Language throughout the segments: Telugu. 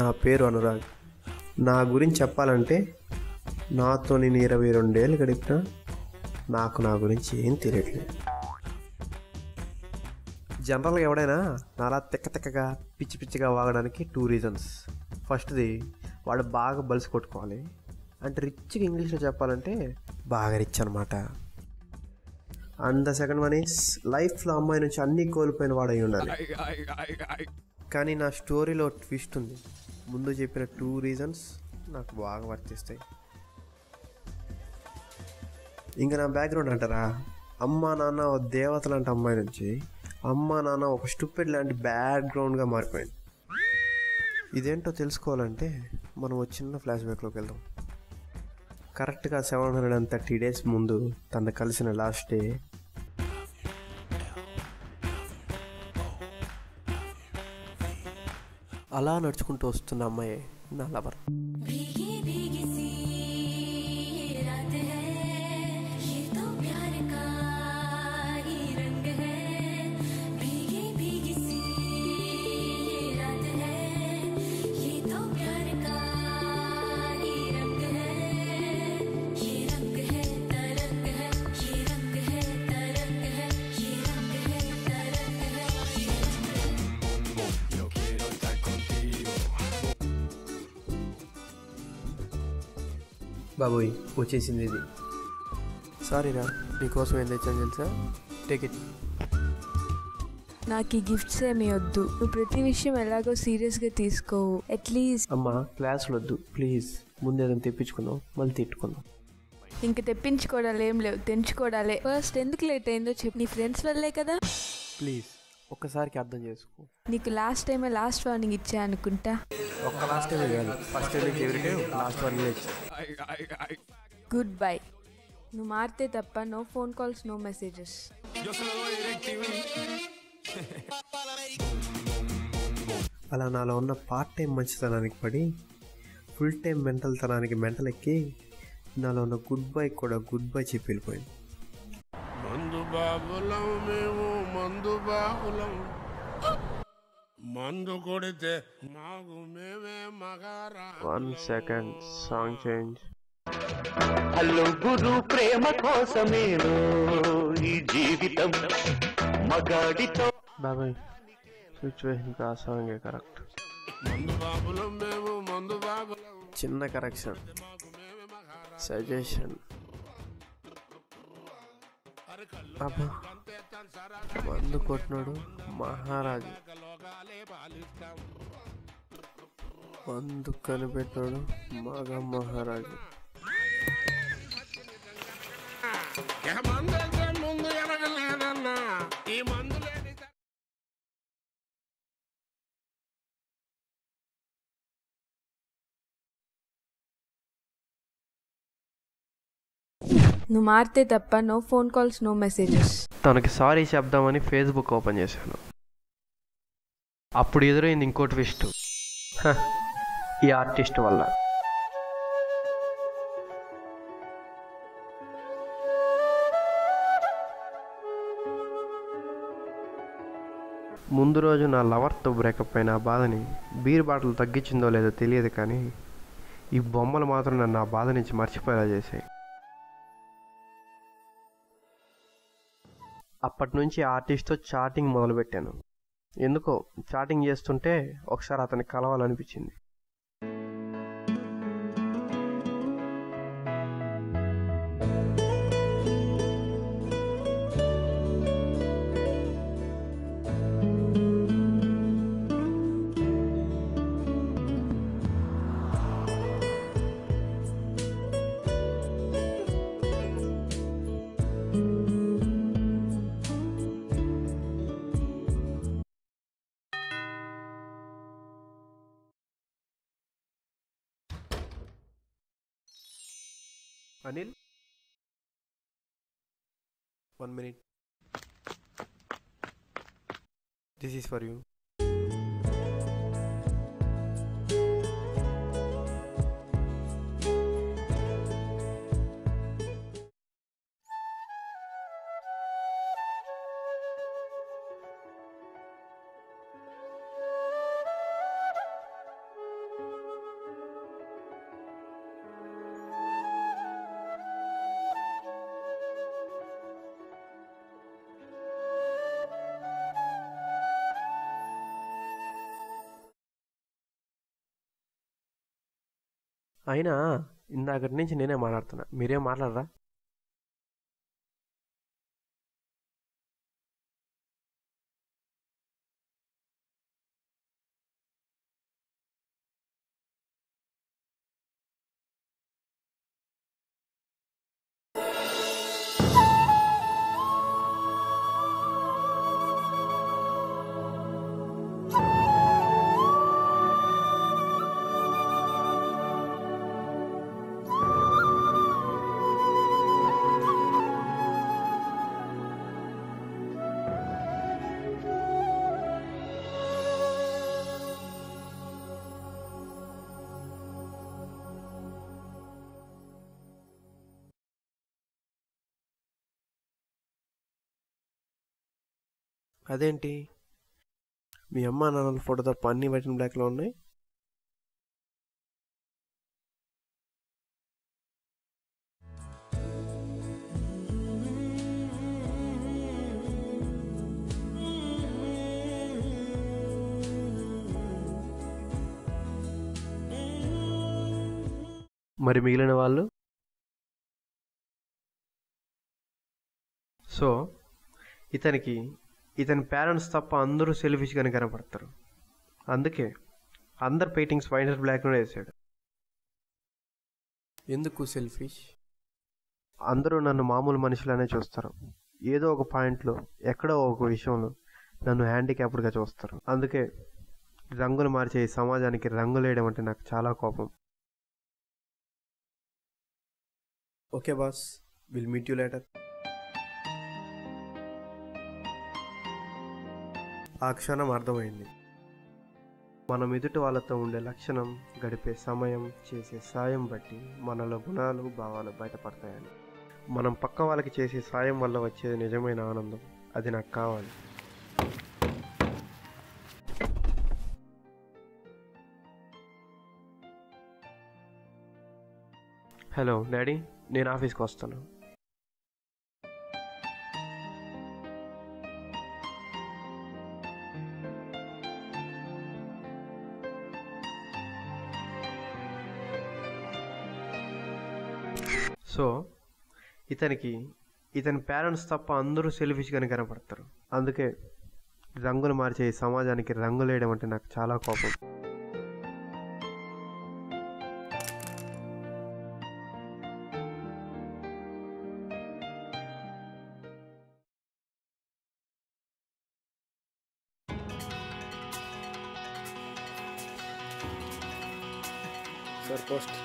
నా పేరు అనురాగ్. నా గురించి చెప్పాలంటే నాతో నేను 22 ఏళ్ళు గడిపినా నాకు నా గురించి ఏం తెలియట్లేదు. జనరల్గా ఎవడైనా నాలా తిక్కగా పిచ్చి పిచ్చిగా వాగడానికి 2 రీజన్స్. ఫస్ట్ది వాడు బాగా బలిసి కొట్టుకోవాలి, అంటే రిచ్గా ఇంగ్లీష్లో చెప్పాలంటే బాగా రిచ్ అనమాట. And the second one is లైఫ్లో అమ్మాయి నుంచి అన్నీ కోల్పోయిన వాడు అయి ఉండాలి. కానీ నా స్టోరీలో ట్విస్ట్ ఉంది. ముందు చెప్పిన 2 రీజన్స్ నాకు బాగా వర్తిస్తాయి. ఇంకా నా బ్యాక్గ్రౌండ్ అంటారా, అమ్మా నాన్న ఓ దేవత లాంటి అమ్మాయి నుంచి అమ్మా నాన్న ఒక స్టూపిడ్ లాంటి బ్యాక్గ్రౌండ్గా మారిపోయింది. ఇదేంటో తెలుసుకోవాలంటే మనం ఒక చిన్న ఫ్లాష్ బ్యాక్లోకి వెళ్దాం. కరెక్ట్గా 730 days ముందు తను కలిసిన లాస్ట్ డే అలా నడుచుకుంటూ వస్తున్న అమ్మాయి నా లవర్. బాబోయ్ వచ్చేసింది ఇది. సారీరా, నీకోసం ఏం తెచ్చాను తెలుసా? Take it. నాకు ఈ గిఫ్ట్స్ ఏమీ వద్దు. నువ్వు ప్రతి విషయం ఎలాగో సీరియస్గా తీసుకోవు. అట్లీస్ట్ అమ్మా క్లాసులు వద్దు ప్లీజ్. ముందు ఏదైనా తెప్పించుకుందాం, మళ్ళీ తిట్టుకుందాం. ఇంక తెప్పించుకోవడాలు ఏం లేవు, తెంచుకోవడాలే. ఫస్ట్ ఎందుకు లేట్ అయిందో చెప్పు. నీ ఫ్రెండ్స్ వల్లే కదా. ప్లీజ్ ఒక్కసారికి అర్థం చేసుకో. నీకు లాస్ట్ టైమే లాస్ట్ వార్నింగ్ ఇచ్చా అనుకుంటా. ఒక్క లాస్ట్ టైమే కాదు, first time every time last warning ఇచ్చా. Good bye. నువ్వు మారితే తప్ప no phone calls, no messages. అలా నాలో ఉన్న పార్ట్ టైం మంచితనానికి పడి ఫుల్ టైం మెంటల్ తనానికి మెంటల్ ఎక్కి నాలో ఉన్న గుడ్ బై కూడా గుడ్ బై చెప్పి వెళ్ళిపోయింది. మందు బాబులం మేము, మందు బాబులం, మందు కొడితే మాకు మేమే మగారా. 1 second సాంగ్ చేంజ్. హలో గురు, ప్రేమ కోసమేను ఈ జీవితం మగాడితో. బాబాయ్ సిచ్యువేషన్కి ఆ సాంగే కరెక్ట్. మందు బాబులం మేము, మందు బాబులం, చిన్న కరెక్షన్, సజెషన్. అబ్బా మందు కొట్టినాడు మహారాజు, మందు కనిపెట్టాడు మగ మహారాజు. మందు ముందు ఎరగలేదన్నా ఈ మందు లేని. నువ్వు మారితే తప్ప no phone calls, no messages. తనకి సారీ చెప్దామని ఫేస్బుక్ ఓపెన్ చేశాను. అప్పుడు ఎదురైంది ఇంకో ట్విస్ట్. ఈ ఆర్టిస్ట్ వల్ల. ముందు రోజు నా లవర్తో బ్రేకప్ అయిన ఆ బాధని బీర్ బాటిల్ తగ్గించిందో లేదో తెలియదు, కానీ ఈ బొమ్మలు మాత్రం నన్ను ఆ బాధ నుంచి మర్చిపోయేలా చేశాయి. అప్పటి నుంచి ఆర్టిస్ట్తో చాటింగ్ మొదలుపెట్టాను. ఎందుకో చాటింగ్ చేస్తుంటే ఒకసారి అతన్ని కలవాలనిపించింది. Anil, 1 minute. This is for you. అయినా ఇందాకటి నుంచి నేనే మాట్లాడుతున్నా, మీరేం మాట్లాడరా? అదేంటి, మీ అమ్మ నాన్నల ఫోటో తప్ప అన్ని వైట్ అండ్ బ్లాక్లో ఉన్నాయి? మరి మిగిలిన వాళ్ళు? సో ఇతని పేరెంట్స్ తప్ప అందరూ సెల్ఫిష్గానే కనపడతారు. అందుకే అందరు పెయింటింగ్స్ వైట్ అండ్ బ్లాక్లోనే వేసాడు. ఎందుకు సెల్ఫిష్? అందరూ నన్ను మామూలు మనుషులనే చూస్తారు. ఏదో ఒక పాయింట్లో, ఎక్కడో ఒక విషయంలో నన్ను హ్యాండిక్యాప్డ్గా చూస్తారు. అందుకే రంగులు మార్చే ఈ సమాజానికి రంగులేయడం అంటే నాకు చాలా కోపం. Okay boss, will meet you later. ఆ క్షణం అర్థమైంది. మనం ఎదుటి వాళ్ళతో ఉండే లక్షణం, గడిపే సమయం, చేసే సాయం బట్టి మనలో గుణాలు, భావాలు బయటపడతాయని. మనం పక్క వాళ్ళకి చేసే సాయం వల్ల వచ్చేది నిజమైన ఆనందం. అది నాకు కావాలి. హలో డాడీ, నేను ఆఫీస్కి వస్తాను. సో ఇతని పేరెంట్స్ తప్ప అందరూ సెల్ఫిష్గానే కనపడతారు. అందుకే రంగులు మార్చే ఈ సమాజానికి రంగులేయడం అంటే నాకు చాలా కోపం. Sir post.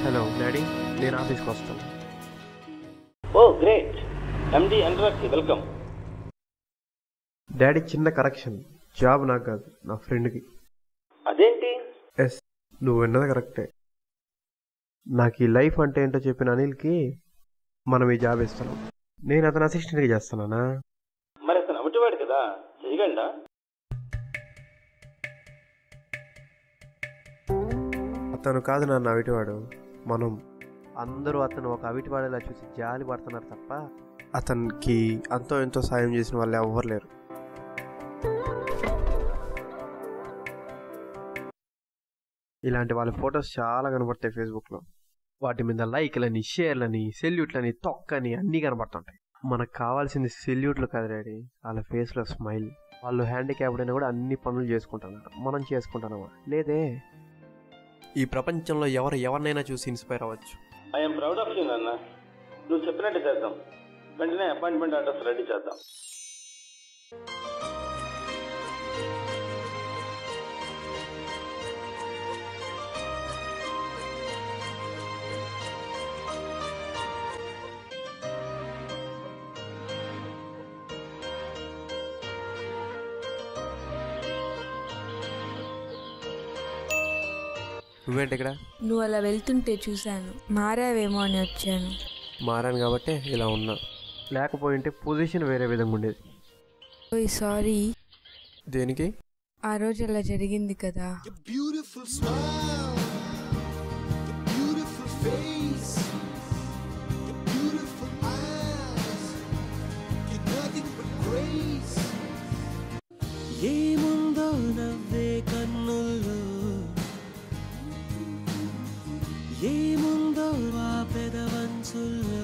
హలో డాడీ, నేను ఆఫీస్కి వస్తాను. ఓ గ్రేట్, ఎండి అనురాగ్కి వెల్కమ్. డాడీ, చిన్న కరెక్షన్. జాబ్ నాకు కాదు, నా ఫ్రెండ్కి. అదేంటి? ఎస్, నువ్వు విన్నది కరెక్టే. నాకు ఈ లైఫ్ అంటే ఏంటో చెప్పిన అనిల్కి మనం ఈ జాబ్ ఇస్తున్నాం. నేను అతను అసిస్టెంట్గా చేస్తున్నానా? మరి అతను అవిటివాడు కదా, చేయగలడా? అతను కాదు నాన్న అవిటివాడు, మనం. అందరూ అతను ఒక అవిటివాడేలా చూసి జాలి పడుతున్నారు తప్ప అతనికి అంతో ఎంతో సాయం చేసిన వాళ్ళు ఎవ్వరు లేరు. ఇలాంటి వాళ్ళ ఫొటోస్ చాలా కనబడతాయి ఫేస్బుక్లో. వాటి మీద లైక్లని, షేర్లని, సెల్యూట్లని, తొక్కని అన్నీ కనబడుతుంటాయి. మనకు కావాల్సింది సెల్యూట్లు కాదు డాడీ, వాళ్ళ ఫేస్లో స్మైల్. వాళ్ళు హ్యాండిక్యాప్డ్ అయినా కూడా అన్ని పనులు చేసుకుంటున్నారు, మనం చేసుకుంటున్నామా? లేదే. ఈ ప్రపంచంలో ఎవరినైనా చూసి ఇన్స్పైర్ అవ్వచ్చు. ఐఎమ్ ప్రౌడ్ ఆఫ్ యూ నాన్న. నువ్వు చెప్పినట్టు చేద్దాం. వెంటనే అపాయింట్మెంట్ అడ్రస్ రెడీ చేద్దాం. నువ్వేంటి ఇక్కడ? నువ్వు అలా వెళ్తుంటే చూశాను, మారావేమో అని వచ్చాను. మారాను కాబట్టి ఇలా ఉన్నా, లేకపోయింటే పొజిషన్ వేరే విధంగా ఉండేది. ఓయ్ సారీ, దేనికి? ఆ రోజు అలా జరిగింది కదా. Beautiful smile, your beautiful face, your beautiful eyes, you're nothing but grace. ఏముందో నవ్వే కన్నుల్లో, ఏముందో ఆ పెదవంచుల్లో,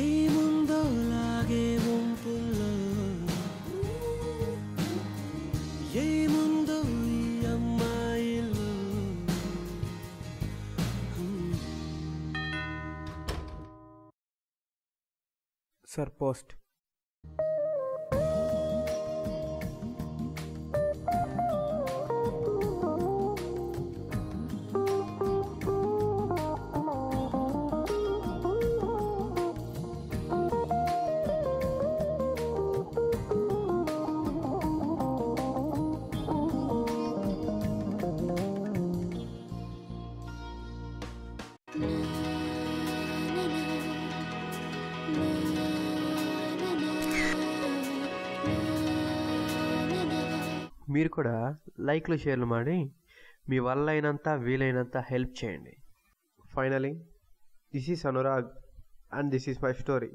ఏముందో లాగే వంపుల్లో, ఏముందో ఈ అమ్మాయిలో. Sir post. మీరు కూడా లైక్లు షేర్లు ಮಾಡಿ మీ వల్ల అయినంత వీలైనంత హెల్ప్ చేయండి. Finally this is Anurag and this is my story.